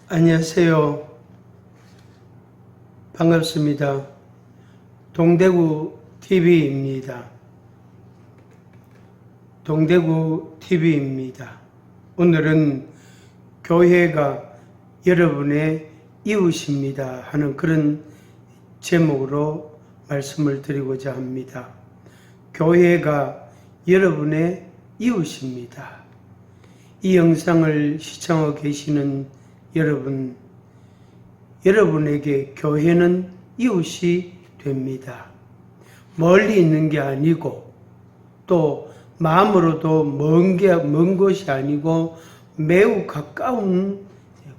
안녕하세요. 반갑습니다. 동대구 TV입니다. 동대구 TV입니다. 오늘은 교회가 여러분의 이웃입니다 하는 그런 제목으로 말씀을 드리고자 합니다. 교회가 여러분의 이웃입니다. 이 영상을 시청하고 계시는 여러분에게 교회는 이웃이 됩니다. 멀리 있는 게 아니고 또 마음으로도 먼 곳이 아니고 매우 가까운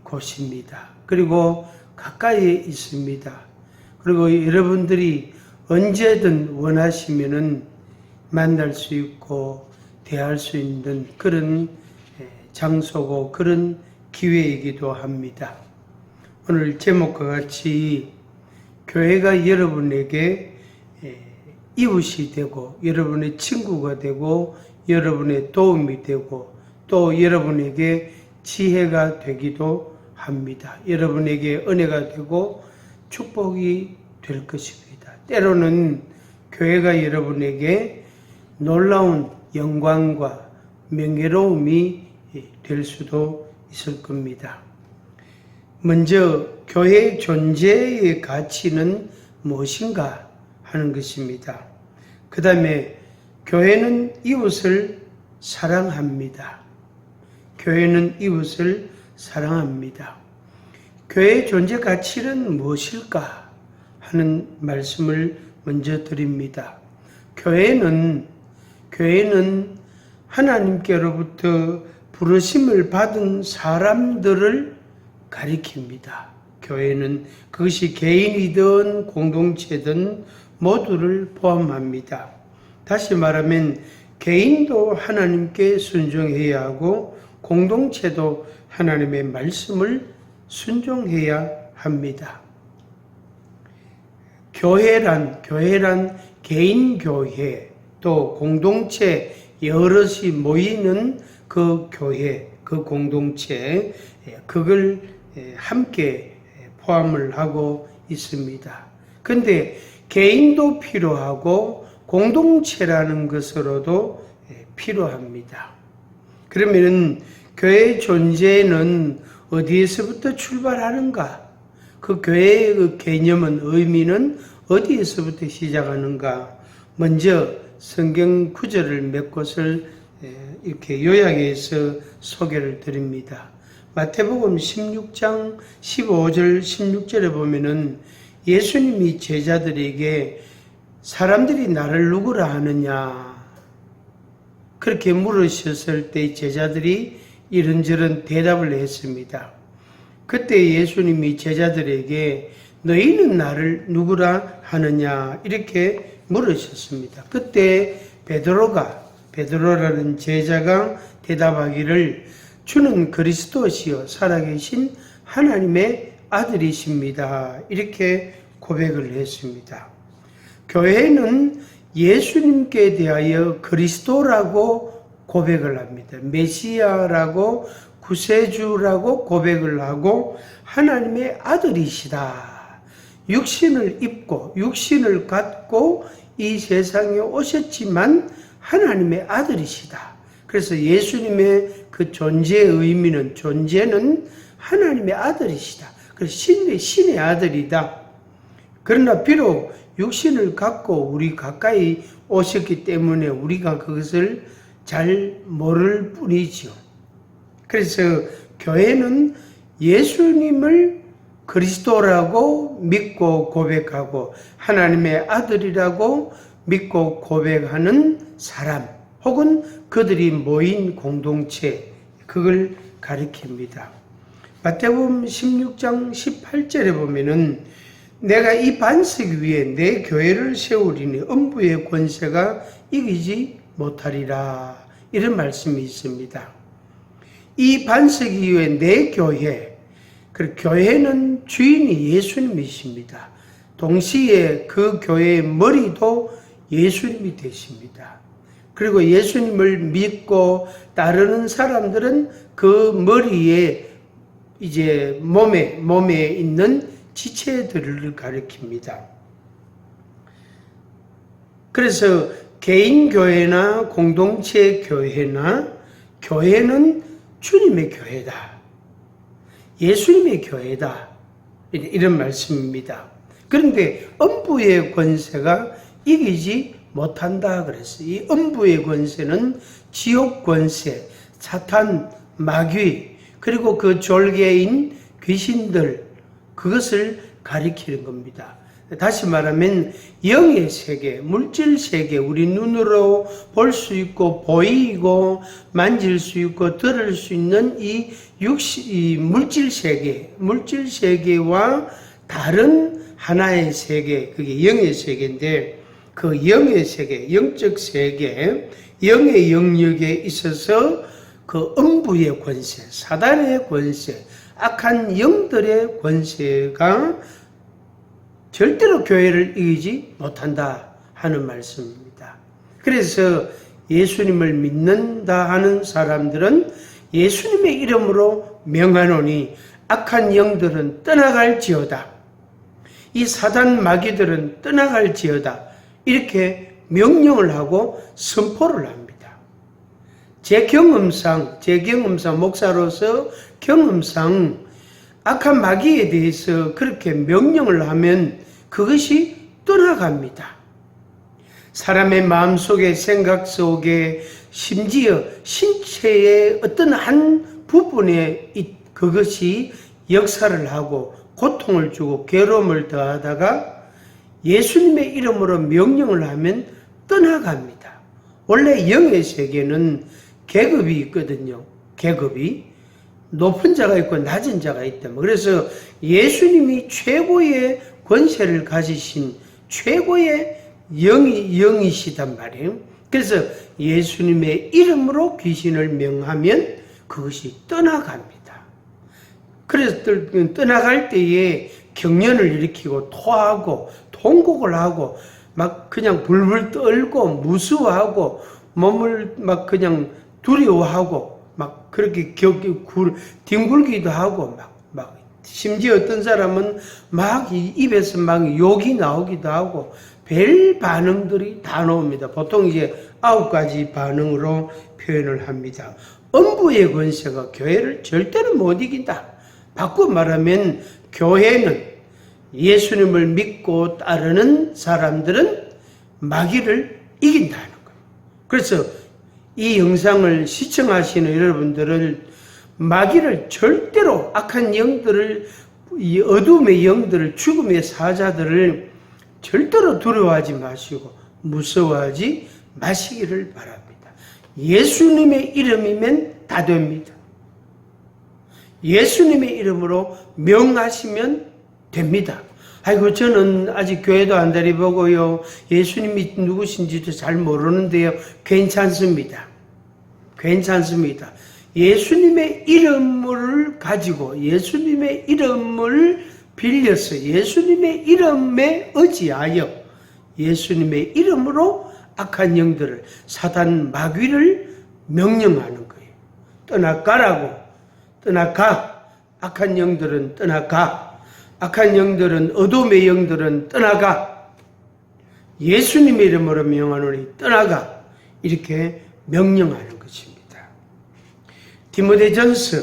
곳입니다. 그리고 가까이에 있습니다. 그리고 여러분들이 언제든 원하시면은 만날 수 있고 대할 수 있는 그런 장소고 그런 기회이기도 합니다. 오늘 제목과 같이 교회가 여러분에게 이웃이 되고 여러분의 친구가 되고 여러분의 도움이 되고 또 여러분에게 지혜가 되기도 합니다. 여러분에게 은혜가 되고 축복이 될 것입니다. 때로는 교회가 여러분에게 놀라운 영광과 명예로움이 될 수도 있을 겁니다. 먼저 교회의 존재의 가치는 무엇인가 하는 것입니다. 그 다음에 교회는 이웃을 사랑합니다. 교회는 이웃을 사랑합니다. 교회의 존재 가치는 무엇일까 하는 말씀을 먼저 드립니다. 교회는 하나님께로부터 부르심을 받은 사람들을 가리킵니다. 교회는 그것이 개인이든 공동체든 모두를 포함합니다. 다시 말하면 개인도 하나님께 순종해야 하고 공동체도 하나님의 말씀을 순종해야 합니다. 교회란 개인 교회 또 공동체 여럿이 모이는 그 교회, 그 공동체, 그걸 함께 포함을 하고 있습니다. 근데 개인도 필요하고 공동체라는 것으로도 필요합니다. 그러면 교회의 존재는 어디에서부터 출발하는가? 그 교회의 그 개념은, 의미는 어디에서부터 시작하는가? 먼저 성경 구절을 몇 곳을 이렇게 요약해서 소개를 드립니다. 마태복음 16장 15절 16절에 보면은 예수님이 제자들에게 사람들이 나를 누구라 하느냐 그렇게 물으셨을 때 제자들이 이런저런 대답을 했습니다. 그때 예수님이 제자들에게 너희는 나를 누구라 하느냐 이렇게 물으셨습니다. 그때 베드로라는 제자가 대답하기를 주는 그리스도시요 살아계신 하나님의 아들이십니다. 이렇게 고백을 했습니다. 교회는 예수님께 대하여 그리스도라고 고백을 합니다. 메시아라고 구세주라고 고백을 하고 하나님의 아들이시다. 육신을 입고 육신을 갖고 이 세상에 오셨지만 하나님의 아들이시다. 그래서 예수님의 그 존재의 의미는 존재는 하나님의 아들이시다. 그래서 신의 아들이다. 그러나 비록 육신을 갖고 우리 가까이 오셨기 때문에 우리가 그것을 잘 모를 뿐이죠. 그래서 교회는 예수님을 그리스도라고 믿고 고백하고 하나님의 아들이라고 믿고 고백하는 사람 혹은 그들이 모인 공동체 그걸 가리킵니다. 마태복음 16장 18절에 보면은 내가 이 반석 위에 내 교회를 세우리니 음부의 권세가 이기지 못하리라 이런 말씀이 있습니다. 이 반석 위에 내 교회 그 교회는 주인이 예수님이십니다. 동시에 그 교회의 머리도 예수님이 되십니다. 그리고 예수님을 믿고 따르는 사람들은 그 머리에 이제 몸에 있는 지체들을 가리킵니다. 그래서 개인 교회나 공동체 교회나 교회는 주님의 교회다. 예수님의 교회다. 이런 말씀입니다. 그런데 음부의 권세가 이기지 못한다 그랬어요. 이 음부의 권세는 지옥 권세, 사탄, 마귀, 그리고 그 졸개인 귀신들, 그것을 가리키는 겁니다. 다시 말하면 영의 세계, 물질 세계, 우리 눈으로 볼 수 있고 보이고 만질 수 있고 들을 수 있는 이 물질 세계와 다른 하나의 세계, 그게 영의 세계인데, 그 영의 세계, 영적 세계, 영의 영역에 있어서 그 음부의 권세, 사단의 권세, 악한 영들의 권세가 절대로 교회를 이기지 못한다 하는 말씀입니다. 그래서 예수님을 믿는다 하는 사람들은 예수님의 이름으로 명하노니 악한 영들은 떠나갈지어다. 이 사단 마귀들은 떠나갈지어다. 이렇게 명령을 하고 선포를 합니다. 제 경험상 목사로서 경험상 악한 마귀에 대해서 그렇게 명령을 하면 그것이 떠나갑니다. 사람의 마음속에, 생각 속에, 심지어 신체의 어떤 한 부분에 그것이 역사를 하고 고통을 주고 괴로움을 더하다가 예수님의 이름으로 명령을 하면 떠나갑니다. 원래 영의 세계는 계급이 있거든요. 계급이 높은 자가 있고 낮은 자가 있다. 그래서 예수님이 최고의 권세를 가지신 최고의 영이시단 말이에요. 그래서 예수님의 이름으로 귀신을 명하면 그것이 떠나갑니다. 그래서 떠나갈 때에 경련을 일으키고 토하고 통곡을 하고 막 그냥 불불 떨고 무서워하고 몸을 막 그냥 두려워하고 막 그렇게 뒹굴기도 하고 막 심지어 어떤 사람은 막 입에서 막 욕이 나오기도 하고 별 반응들이 다 나옵니다. 보통 이제 9가지 반응으로 표현을 합니다. 음부의 권세가 교회를 절대로 못 이긴다. 바꿔 말하면 교회는 예수님을 믿고 따르는 사람들은 마귀를 이긴다는 거예요. 그래서 이 영상을 시청하시는 여러분들은 마귀를 절대로 악한 영들을, 이 어둠의 영들을, 죽음의 사자들을 절대로 두려워하지 마시고 무서워하지 마시기를 바랍니다. 예수님의 이름이면 다 됩니다. 예수님의 이름으로 명하시면 됩니다. 아이고 저는 아직 교회도 안 다녀보고요. 예수님이 누구신지도 잘 모르는데요. 괜찮습니다. 괜찮습니다. 예수님의 이름을 가지고 예수님의 이름을 빌려서 예수님의 이름에 의지하여 예수님의 이름으로 악한 영들을, 사단 마귀를 명령하는 거예요. 떠나가라고. 떠나가. 악한 영들은 떠나가. 악한 영들은, 어둠의 영들은 떠나가. 예수님의 이름으로 명하노니 떠나가. 이렇게 명령하는 것입니다. 디모데전서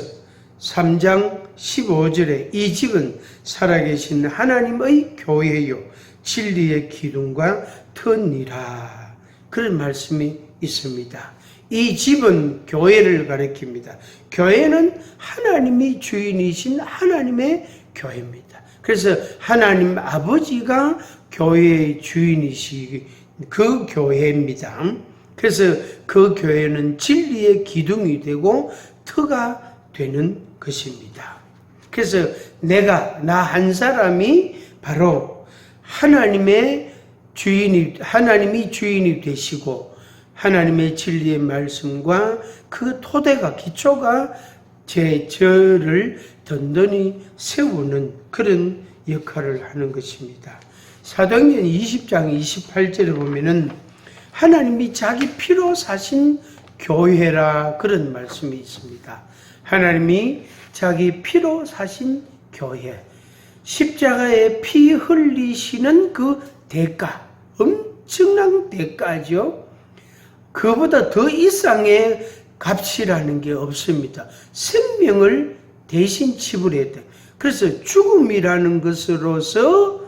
3장 15절에 이 집은 살아계신 하나님의 교회요 진리의 기둥과 터니라. 그런 말씀이 있습니다. 이 집은 교회를 가리킵니다. 교회는 하나님이 주인이신 하나님의 교회입니다. 그래서 하나님 아버지가 교회의 주인이시 그 교회입니다. 그래서 그 교회는 진리의 기둥이 되고 터가 되는 것입니다. 그래서 나 한 사람이 바로 하나님이 주인이 되시고 하나님의 진리의 말씀과 그 토대가, 기초가 저를 든든히 세우는 그런 역할을 하는 것입니다. 사도행전 20장 28절에 보면은 하나님이 자기 피로 사신 교회라 그런 말씀이 있습니다. 하나님이 자기 피로 사신 교회, 십자가에 피 흘리시는 그 대가, 엄청난 대가죠. 그보다 더 이상의 값이라는 게 없습니다. 생명을 대신 지불해야 돼. 그래서 죽음이라는 것으로서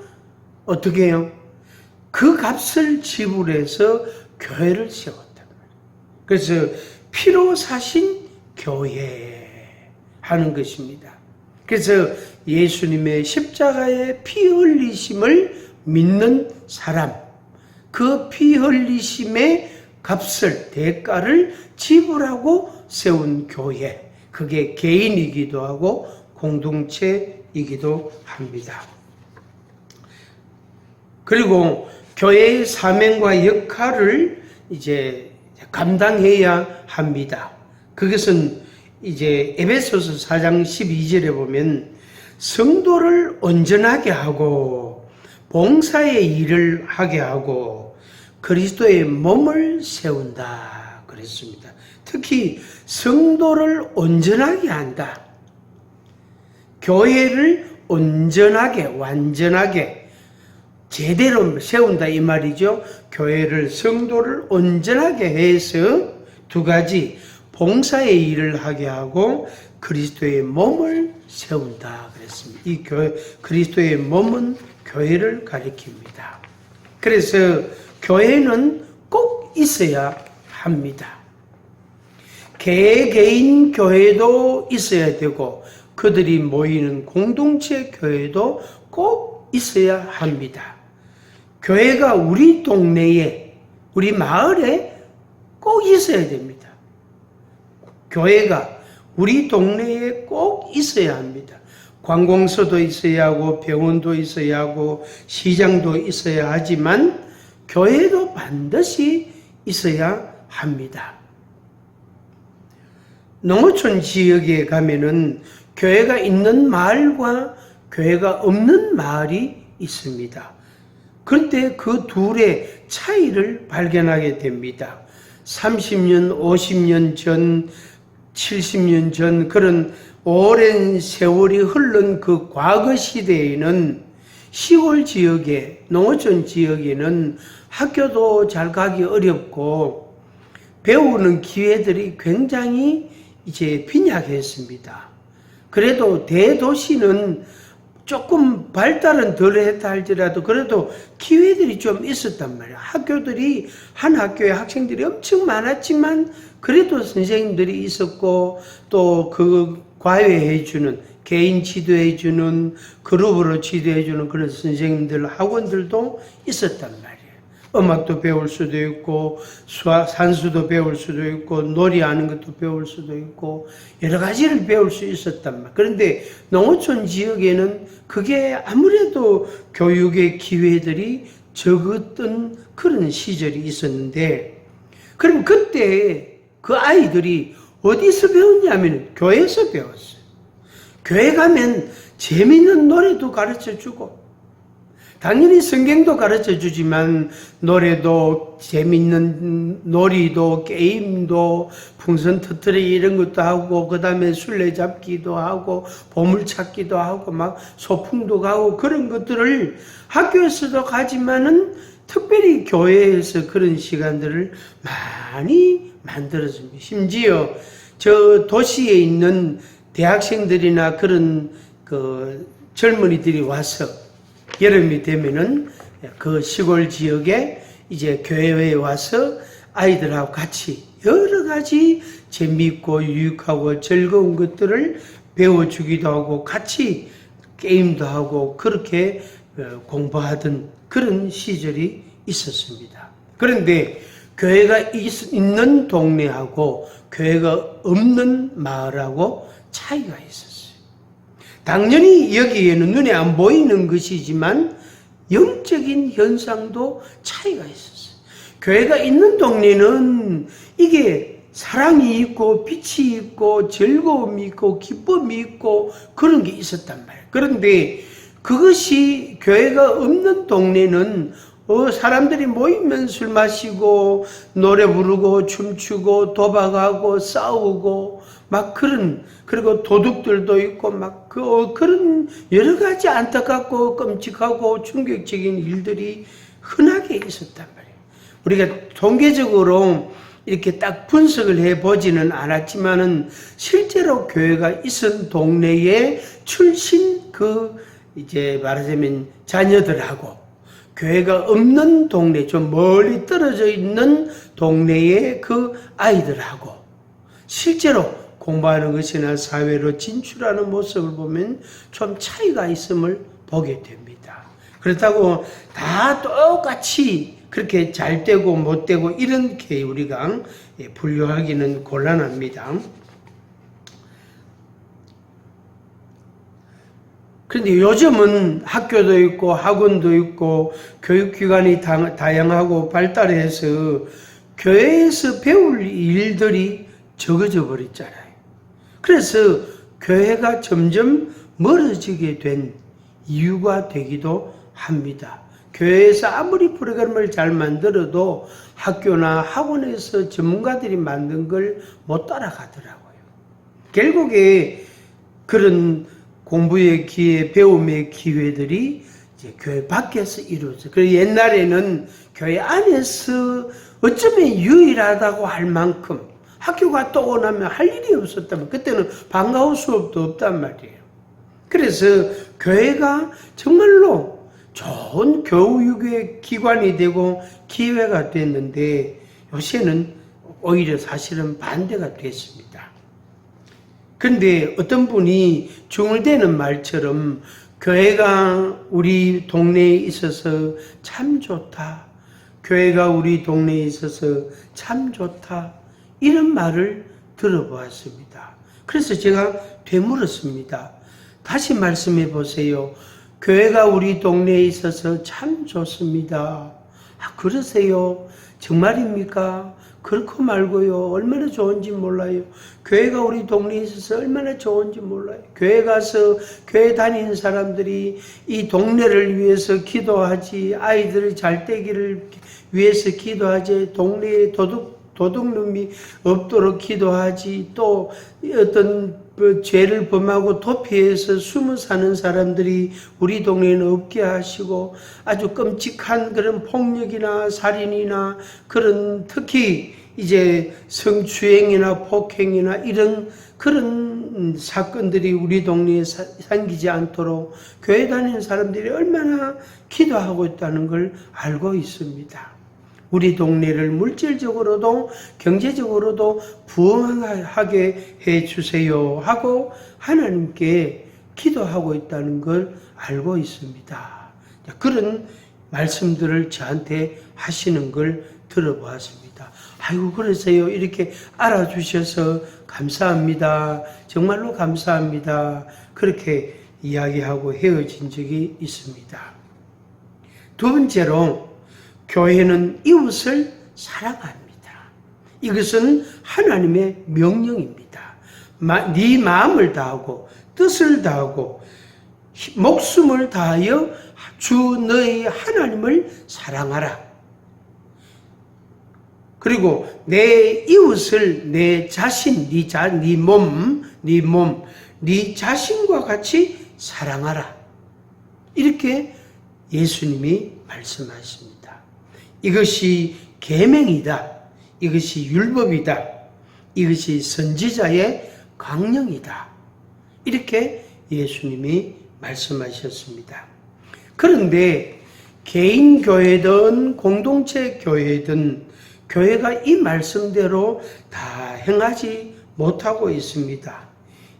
어떻게 해요? 그 값을 지불해서 교회를 세웠단 말이에요. 그래서 피로 사신 교회 하는 것입니다. 그래서 예수님의 십자가의 피 흘리심을 믿는 사람, 그 피 흘리심의 값을, 대가를 지불하고 세운 교회, 그게 개인이기도 하고 공동체이기도 합니다. 그리고 교회의 사명과 역할을 이제 감당해야 합니다. 그것은 이제 에베소서 4장 12절에 보면 성도를 온전하게 하고 봉사의 일을 하게 하고 그리스도의 몸을 세운다 그랬습니다. 특히 성도를 온전하게 한다. 교회를 온전하게, 완전하게 제대로 세운다 이 말이죠. 교회를, 성도를 온전하게 해서 두 가지, 봉사의 일을 하게 하고 그리스도의 몸을 세운다 그랬습니다. 이 그리스도의 몸은 교회를 가리킵니다. 그래서 교회는 꼭 있어야 합니다. 개개인 교회도 있어야 되고 그들이 모이는 공동체 교회도 꼭 있어야 합니다. 교회가 우리 동네에, 우리 마을에 꼭 있어야 됩니다. 교회가 우리 동네에 꼭 있어야 합니다. 관공서도 있어야 하고 병원도 있어야 하고 시장도 있어야 하지만 교회도 반드시 있어야 합니다. 농어촌 지역에 가면은 교회가 있는 마을과 교회가 없는 마을이 있습니다. 그런데 그 둘의 차이를 발견하게 됩니다. 30년, 50년 전, 70년 전 그런 오랜 세월이 흐른 그 과거 시대에는 시골 지역에, 농어촌 지역에는 학교도 잘 가기 어렵고 배우는 기회들이 굉장히 이제 빈약했습니다. 그래도 대도시는 조금 발달은 덜 했다 할지라도 그래도 기회들이 좀 있었단 말이에요. 학교들이, 한 학교에 학생들이 엄청 많았지만 그래도 선생님들이 있었고 또 그 과외해주는, 개인 지도해주는, 그룹으로 지도해주는 그런 선생님들, 학원들도 있었단 말이에요. 음악도 배울 수도 있고 산수도 배울 수도 있고 놀이하는 것도 배울 수도 있고 여러 가지를 배울 수 있었단 말이에요. 그런데 농어촌 지역에는 그게 아무래도 교육의 기회들이 적었던 그런 시절이 있었는데, 그럼 그때 그 아이들이 어디서 배웠냐면 교회에서 배웠어요. 교회 가면 재미있는 노래도 가르쳐주고 당연히 성경도 가르쳐주지만 노래도, 재미있는 놀이도, 게임도, 풍선 터뜨리기 이런 것도 하고 그 다음에 술래잡기도 하고 보물찾기도 하고 막 소풍도 가고 그런 것들을 학교에서도 가지만은 특별히 교회에서 그런 시간들을 많이 만들었습니다. 심지어 저 도시에 있는 대학생들이나 그런 그 젊은이들이 와서 여름이 되면은 그 시골 지역에 이제 교회에 와서 아이들하고 같이 여러 가지 재미있고 유익하고 즐거운 것들을 배워주기도 하고 같이 게임도 하고 그렇게 공부하던 그런 시절이 있었습니다. 그런데 교회가 있는 동네하고 교회가 없는 마을하고 차이가 있었어요. 당연히 여기에는 눈에 안 보이는 것이지만 영적인 현상도 차이가 있었어요. 교회가 있는 동네는 이게 사랑이 있고 빛이 있고 즐거움이 있고 기쁨이 있고 그런 게 있었단 말이에요. 그런데 그것이 교회가 없는 동네는 사람들이 모이면 술 마시고 노래 부르고 춤추고 도박하고 싸우고 막 그리고 도둑들도 있고 막 그런 여러 가지 안타깝고 끔찍하고 충격적인 일들이 흔하게 있었단 말이에요. 우리가 통계적으로 이렇게 딱 분석을 해보지는 않았지만은 실제로 교회가 있은 동네에 출신 이제 말하자면 자녀들하고 교회가 없는 동네, 좀 멀리 떨어져 있는 동네의 그 아이들하고 실제로 공부하는 것이나 사회로 진출하는 모습을 보면 좀 차이가 있음을 보게 됩니다. 그렇다고 다 똑같이 그렇게 잘 되고 못 되고 이렇게 우리가 분류하기는 곤란합니다. 그런데 요즘은 학교도 있고 학원도 있고 교육기관이 다양하고 발달해서 교회에서 배울 일들이 적어져 버렸잖아요. 그래서 교회가 점점 멀어지게 된 이유가 되기도 합니다. 교회에서 아무리 프로그램을 잘 만들어도 학교나 학원에서 전문가들이 만든 걸 못 따라가더라고요. 결국에 그런 공부의 기회, 배움의 기회들이 이제 교회 밖에서 이루어져. 그리고 옛날에는 교회 안에서 어쩌면 유일하다고 할 만큼 학교 갔다 오고 나면 할 일이 없었다면 그때는 방과후 수업도 없단 말이에요. 그래서 교회가 정말로 좋은 교육의 기관이 되고 기회가 됐는데 요새는 오히려 사실은 반대가 됐습니다. 그런데 어떤 분이 중얼대는 말처럼 교회가 우리 동네에 있어서 참 좋다. 교회가 우리 동네에 있어서 참 좋다. 이런 말을 들어보았습니다. 그래서 제가 되물었습니다. 다시 말씀해 보세요. 교회가 우리 동네에 있어서 참 좋습니다. 그러세요? 정말입니까? 그렇고 말고요. 얼마나 좋은지 몰라요. 교회가 우리 동네에 있어서 얼마나 좋은지 몰라요. 교회 가서 교회 다니는 사람들이 이 동네를 위해서 기도하지, 아이들 잘 되기를 위해서 기도하지, 동네에 도둑놈이 없도록 기도하지, 또 어떤 죄를 범하고 도피해서 숨어 사는 사람들이 우리 동네에는 없게 하시고 아주 끔찍한 그런 폭력이나 살인이나 그런 특히 이제 성추행이나 폭행이나 이런 그런 사건들이 우리 동네에 생기지 않도록 교회 다니는 사람들이 얼마나 기도하고 있다는 걸 알고 있습니다. 우리 동네를 물질적으로도 경제적으로도 부흥하게 해주세요 하고 하나님께 기도하고 있다는 걸 알고 있습니다. 그런 말씀들을 저한테 하시는 걸 들어보았습니다. 아이고 그러세요. 이렇게 알아주셔서 감사합니다. 정말로 감사합니다. 그렇게 이야기하고 헤어진 적이 있습니다. 두 번째로 교회는 이웃을 사랑합니다. 이것은 하나님의 명령입니다. 네 마음을 다하고 뜻을 다하고 목숨을 다하여 주 너의 하나님을 사랑하라. 그리고 내 이웃을 내 자신, 네 몸, 네 자신과 같이 사랑하라. 이렇게 예수님이 말씀하십니다. 이것이 계명이다. 이것이 율법이다. 이것이 선지자의 강령이다. 이렇게 예수님이 말씀하셨습니다. 그런데 개인 교회든 공동체 교회든 교회가 이 말씀대로 다 행하지 못하고 있습니다.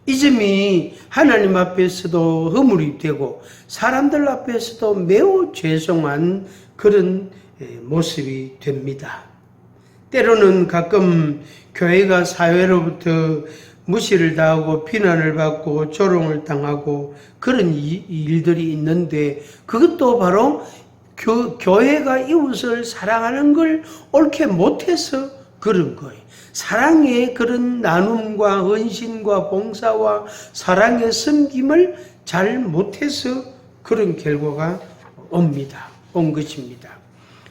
이 점이 하나님 앞에서도 허물이 되고 사람들 앞에서도 매우 죄송한 그런 모습이 됩니다. 때로는 가끔 교회가 사회로부터 무시를 당하고 비난을 받고 조롱을 당하고 그런 일들이 있는데 그것도 바로 교회가 이웃을 사랑하는 걸 옳게 못해서 그런 거예요. 사랑의 그런 나눔과 헌신과 봉사와 사랑의 섬김을 잘 못해서 그런 결과가 온 것입니다.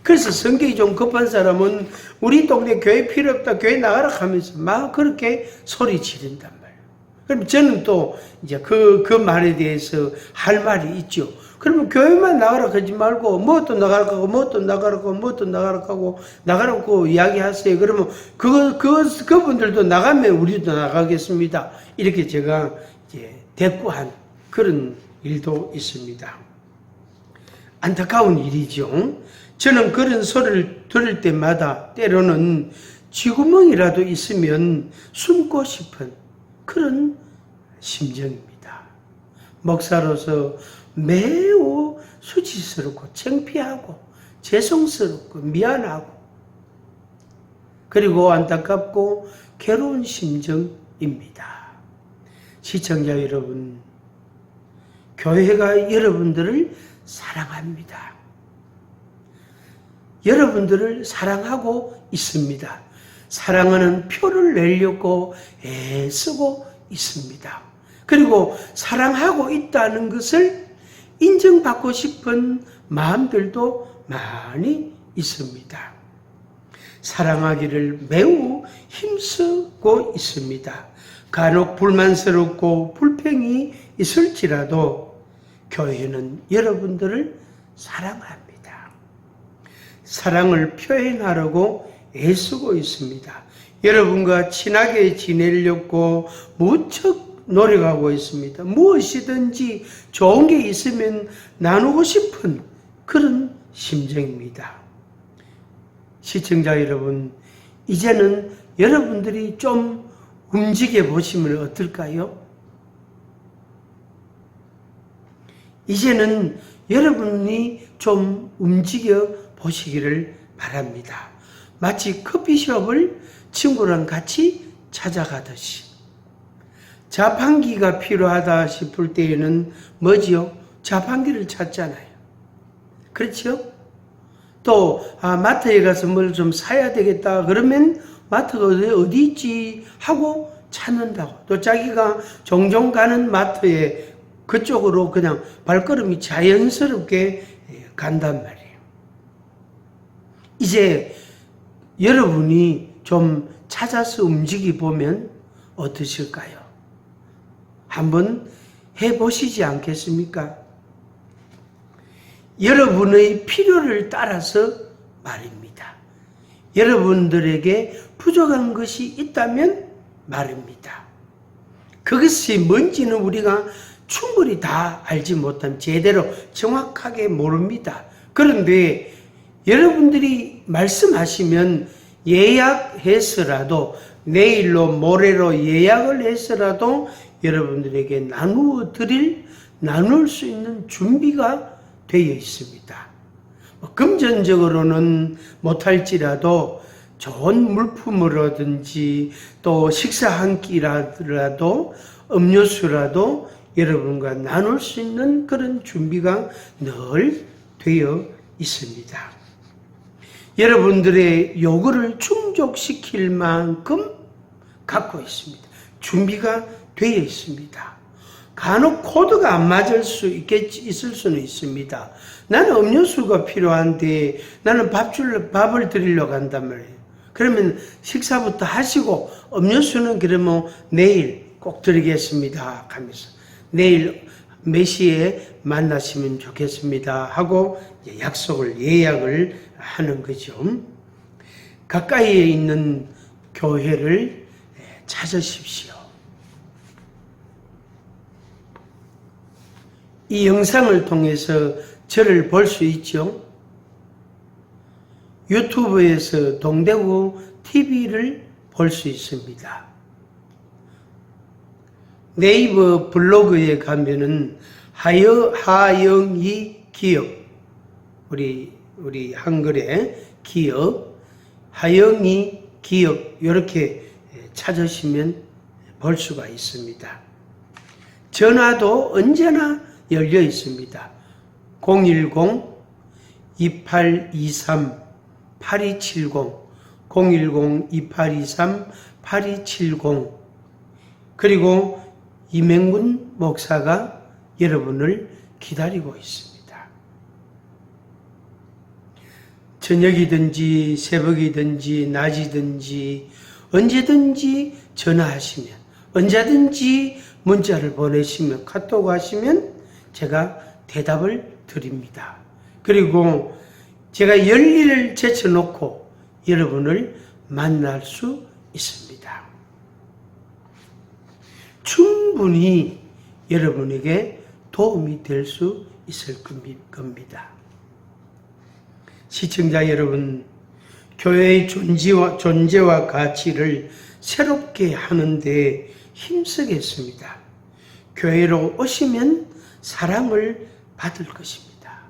그래서 성격이 좀 급한 사람은 우리 동네 교회 필요 없다, 교회 나가라 하면서 막 그렇게 소리 지른단 말이에요. 그럼 저는 또 이제 그 말에 대해서 할 말이 있죠. 그러면 교회만 나가라 하지 말고, 뭐 또 나가라 하고, 뭐 또 나가라 하고, 뭐 또 나가라 하고, 나가라고 이야기하세요. 그러면 그분들도 나가면 우리도 나가겠습니다. 이렇게 제가 이제 대꾸한 그런 일도 있습니다. 안타까운 일이죠. 저는 그런 소리를 들을 때마다 때로는 쥐구멍이라도 있으면 숨고 싶은 그런 심정입니다. 목사로서 매우 수치스럽고 창피하고 죄송스럽고 미안하고 그리고 안타깝고 괴로운 심정입니다. 시청자 여러분, 교회가 여러분들을 사랑합니다. 여러분들을 사랑하고 있습니다. 사랑하는 표를 내려고 애쓰고 있습니다. 그리고 사랑하고 있다는 것을 인정받고 싶은 마음들도 많이 있습니다. 사랑하기를 매우 힘쓰고 있습니다. 간혹 불만스럽고 불평이 있을지라도 교회는 여러분들을 사랑합니다. 사랑을 표현하려고 애쓰고 있습니다. 여러분과 친하게 지내려고 무척 노력하고 있습니다. 무엇이든지 좋은 게 있으면 나누고 싶은 그런 심정입니다. 시청자 여러분, 이제는 여러분들이 좀 움직여 보시면 어떨까요? 이제는 여러분이 좀 움직여 보시기를 바랍니다. 마치 커피숍을 친구랑 같이 찾아가듯이. 자판기가 필요하다 싶을 때에는 뭐지요? 자판기를 찾잖아요. 그렇죠? 또 마트에 가서 뭘 좀 사야 되겠다 그러면 마트가 어디 있지 하고 찾는다고. 또 자기가 종종 가는 마트에 그쪽으로 그냥 발걸음이 자연스럽게 간단 말이에요. 이제 여러분이 좀 찾아서 움직여 보면 어떠실까요? 한번 해보시지 않겠습니까? 여러분의 필요를 따라서 말입니다. 여러분들에게 부족한 것이 있다면 말입니다. 그것이 뭔지는 우리가 충분히 다 알지 못한 제대로 정확하게 모릅니다. 그런데 여러분들이 말씀하시면 예약해서라도 내일로 모레로 예약을 해서라도 여러분들에게 나눌 수 있는 준비가 되어 있습니다. 금전적으로는 못할지라도 좋은 물품으로든지 또 식사 한 끼라도 음료수라도 여러분과 나눌 수 있는 그런 준비가 늘 되어 있습니다. 여러분들의 요구를 충족시킬 만큼 갖고 있습니다. 준비가 되어 있습니다. 간혹 코드가 안 맞을 수 있을 수는 있습니다. 나는 음료수가 필요한데 나는 밥을 드리려고 한단 말이에요. 그러면 식사부터 하시고 음료수는 그러면 내일 꼭 드리겠습니다 하면서 내일 몇 시에 만나시면 좋겠습니다 하고 예약을 하는 거죠. 가까이에 있는 교회를 찾으십시오. 이 영상을 통해서 저를 볼 수 있죠. 유튜브에서 동대구 TV를 볼 수 있습니다. 네이버 블로그에 가면은 하영이 기업, 우리 한글의 기업, 하영이 기업 이렇게 찾으시면 볼 수가 있습니다. 전화도 언제나 열려 있습니다. 010-2823-8270, 010-2823-8270. 그리고 이맹군 목사가 여러분을 기다리고 있습니다. 저녁이든지 새벽이든지 낮이든지 언제든지 전화하시면, 언제든지 문자를 보내시면, 카톡 하시면 제가 대답을 드립니다. 그리고 제가 열일을 제쳐놓고 여러분을 만날 수 있습니다. 충분히 여러분에게 도움이 될 수 있을 겁니다. 시청자 여러분, 교회의 존재와 가치를 새롭게 하는데 힘쓰겠습니다. 교회로 오시면 사랑을 받을 것입니다.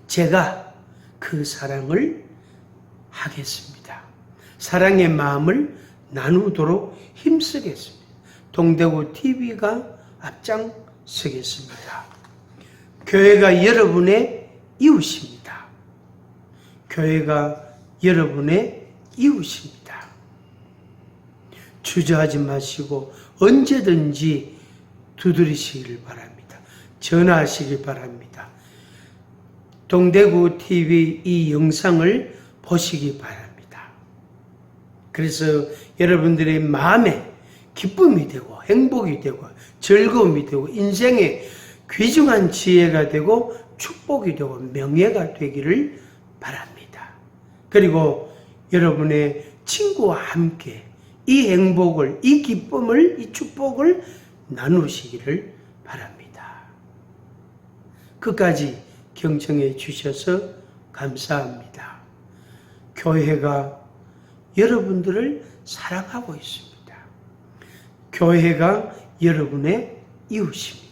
제가 그 사랑을 하겠습니다. 사랑의 마음을 나누도록 힘쓰겠습니다. 동대구 TV가 앞장서겠습니다. 교회가 여러분의 이웃입니다. 교회가 여러분의 이웃입니다. 주저하지 마시고 언제든지 두드리시길 바랍니다. 전화하시길 바랍니다. 동대구 TV 이 영상을 보시기 바랍니다. 그래서 여러분들의 마음에 기쁨이 되고 행복이 되고 즐거움이 되고 인생의 귀중한 지혜가 되고 축복이 되고 명예가 되기를 바랍니다. 그리고 여러분의 친구와 함께 이 행복을, 이 기쁨을, 이 축복을 나누시기를 바랍니다. 끝까지 경청해 주셔서 감사합니다. 교회가 여러분들을 사랑하고 있습니다. 교회가 여러분의 이웃입니다.